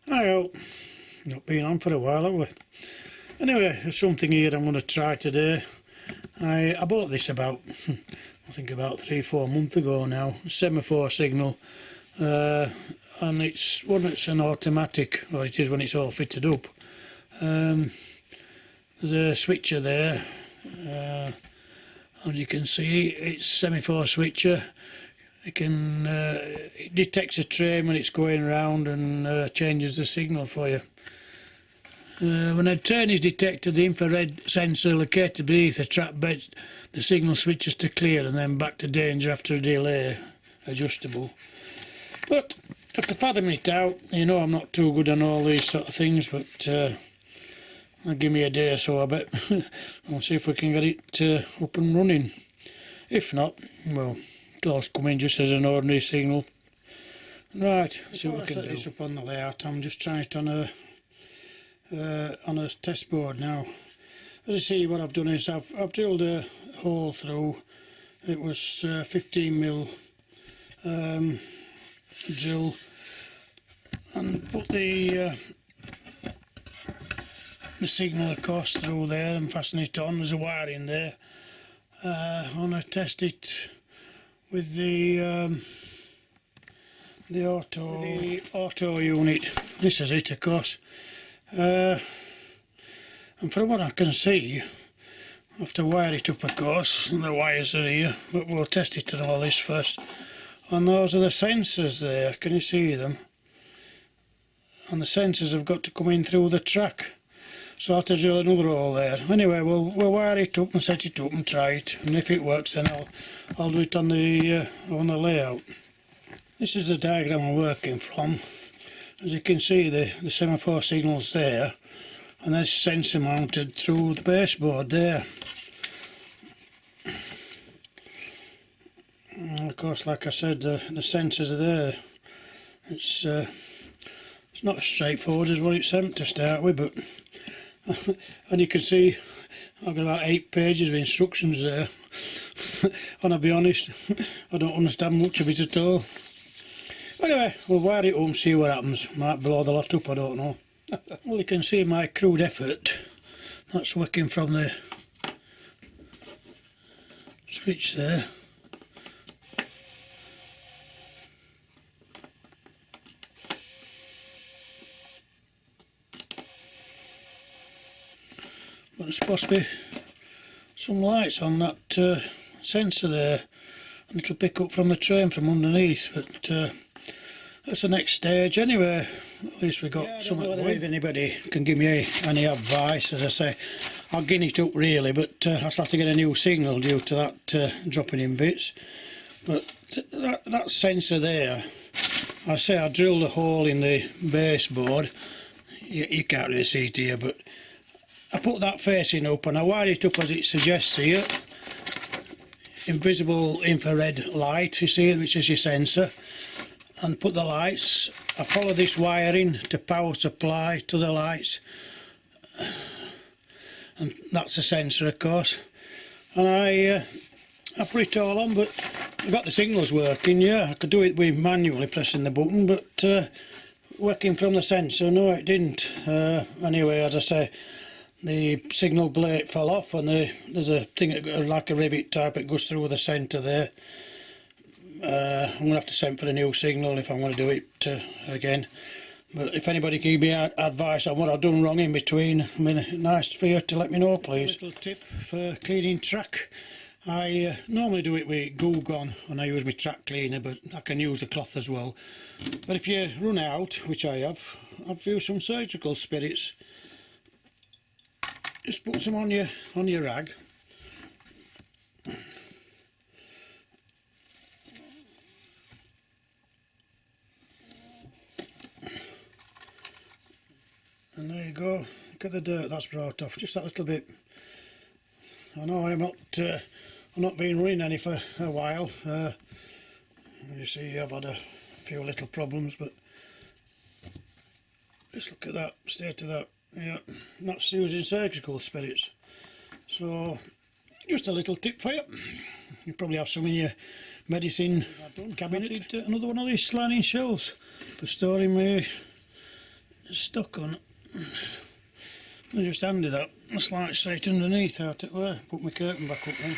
Well, not been on for a while, have we? Anyway, there's something here I'm going to try today. I bought this about, I think about 3-4 months ago now. Semaphore signal, and it's an automatic, or it is when it's all fitted up. There's a switcher there, and you can see it's semaphore switcher. It detects a train when it's going round and changes the signal for you. When a train is detected, the infrared sensor located beneath a trap bed, the signal switches to clear and then back to danger after a delay, adjustable. But after fathoming it out, you know I'm not too good on all these sort of things, but I'll give me a day or so, I bet. We'll see if we can get it up and running. If not, well, it'll come in just as an ordinary signal. Right, see what we can do. This up on the layout, I'm just trying it on a test board now. As you see, what I've done is I've drilled a hole through. It was 15mm drill, and put the signal of course through there and fasten it on. There's a wire in there. I want to test it with the auto unit. This is it, of course. And from what I can see, I have to wire it up, of course, and the wires are here, but we'll test it and all this first. And those are the sensors there, can you see them? And the sensors have got to come in through the track, so I'll have to drill another hole there. Anyway, we'll wire it up and set it up and try it, and if it works then I'll do it on the layout. This is the diagram I'm working from. As you can see, the semaphore signal's there, and there's sensor mounted through the baseboard there. And of course, like I said, the sensors are there. It's not as straightforward as what it's sent to start with, but and you can see I've got about 8 pages of instructions there. And I'll be honest, I don't understand much of it at all. Anyway, we'll wire it up and see what happens. Might blow the lot up, I don't know. Well, you can see my crude effort. That's working from the switch there. But there's supposed to be some lights on that sensor there, and it'll pick up from the train from underneath, but that's the next stage anyway. At least we got something. If anybody can give me any advice, as I say, I'll gin it up really, but I'll have to get a new signal due to that dropping in bits. But that sensor there, I say I drilled a hole in the baseboard. You can't really see it here, but I put that facing up and I wire it up as it suggests here. Invisible infrared light, you see, which is your sensor. And put the lights. I follow this wiring to power supply to the lights, and that's a sensor, of course. And I put it all on, but I got the signals working. Yeah, I could do it with manually pressing the button, but working from the sensor, no, it didn't. Anyway, as I say, the signal blade fell off, and there's a thing like a rivet type that goes through the centre there. I'm going to have to send for a new signal if I'm going to do it again. But if anybody can give me advice on what I've done wrong in between, I mean, nice for you to let me know, please. A little tip for cleaning track. I normally do it with Goo Gone when I use my track cleaner, but I can use a cloth as well. But if you run out, which I have, I've used some surgical spirits. Just put some on your rag. And there you go, look at the dirt that's brought off, just that little bit. I know I'm not been running any for a while. You see I've had a few little problems, but just look at that, state of that. Yeah, that's using surgical spirits. So, just a little tip for you. You probably have some in your medicine cabinet. Another one of these sliding shelves for storing my stuck on. I just handed that slight straight underneath out it were. Put my curtain back up then.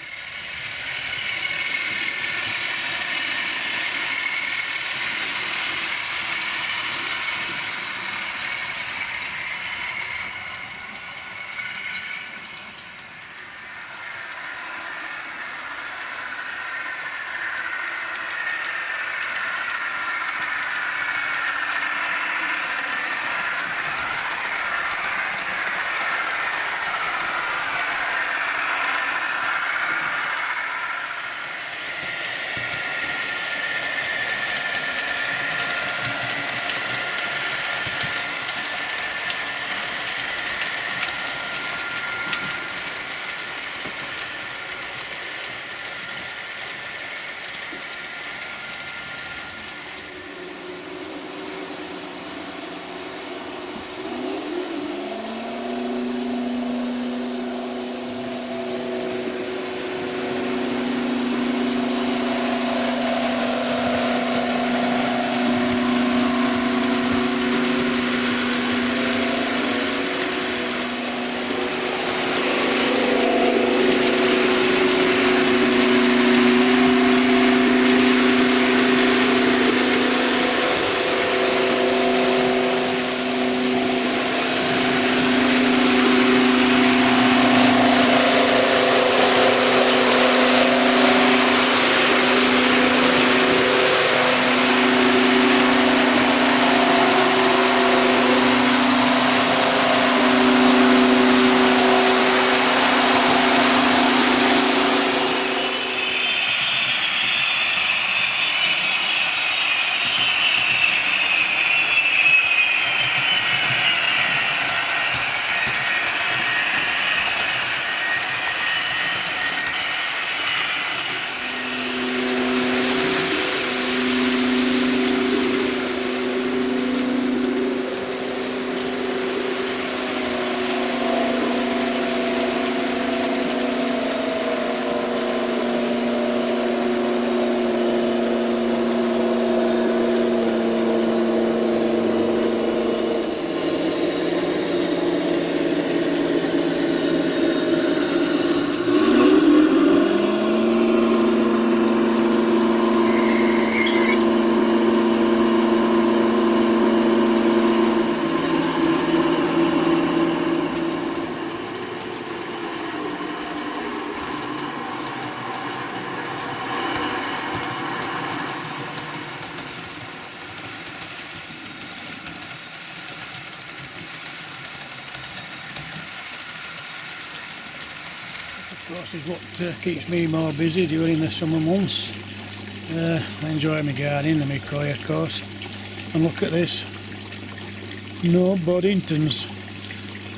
Of course is what keeps me more busy during the summer months. I enjoy my gardening and my koi of course. And look at this, no Boddingtons.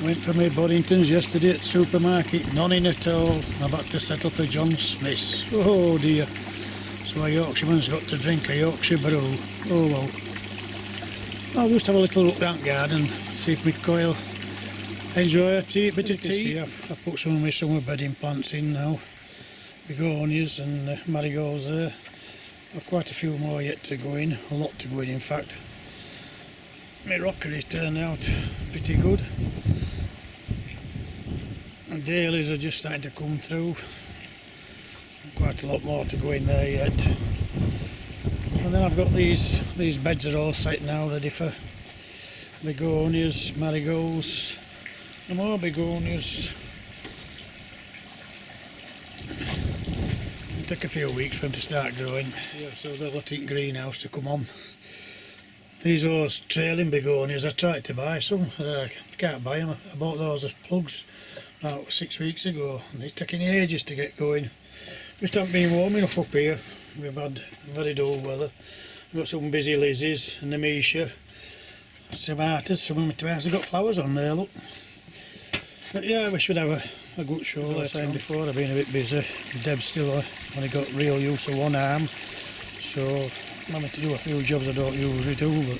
Went for my Boddingtons yesterday at the supermarket, none in at all. I've had to settle for John Smith's. Oh dear. So a Yorkshireman's got to drink a Yorkshire brew. Oh well. I'll just have a little look at that garden, see if my koi will enjoy a bit of tea. I've put some of my summer bedding plants in now. Begonias and marigolds there. I've quite a few more yet to go in, a lot to go in fact. My rockery turned out pretty good. And dahlias are just starting to come through. Quite a lot more to go in there yet. And then I've got these beds are all set now ready for begonias, marigolds, and more begonias. It'll take a few weeks for them to start growing. Yeah, so they'll let it greenhouse to come on. These are trailing begonias. I tried to buy some, can't buy them. I bought those as plugs about 6 weeks ago and they're taking ages to get going. Just haven't been warm enough up here. We've had very dull weather. We've got some busy lizzies and nemesia, tomatoes. Some of my tomatoes have got flowers on there, look. But yeah, we should have a good show. As I was saying before, I've been a bit busy. Deb's still only got real use of one arm, so I'm having to do a few jobs I don't usually do, but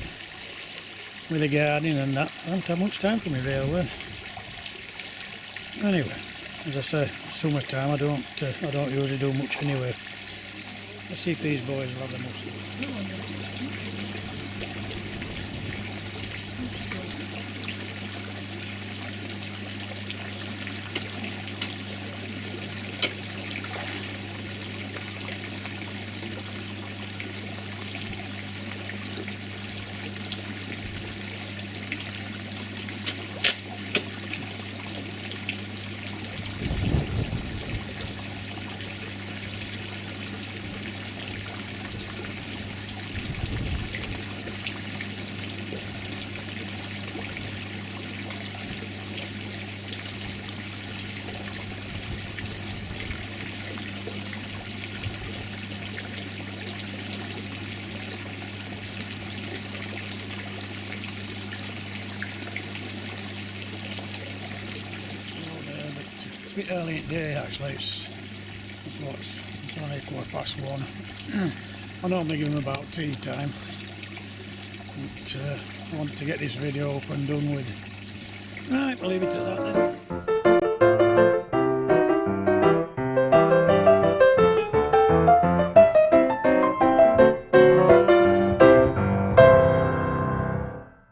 with the gardening and that, I haven't had much time for me really. Anyway, as I say, summertime I don't usually do much anyway. Let's see if these boys will have the muscles. It's a bit early in the day actually, it's only 1:15. I normally give them about tea time, but I want to get this video up and done with. Right, we'll leave it at that then.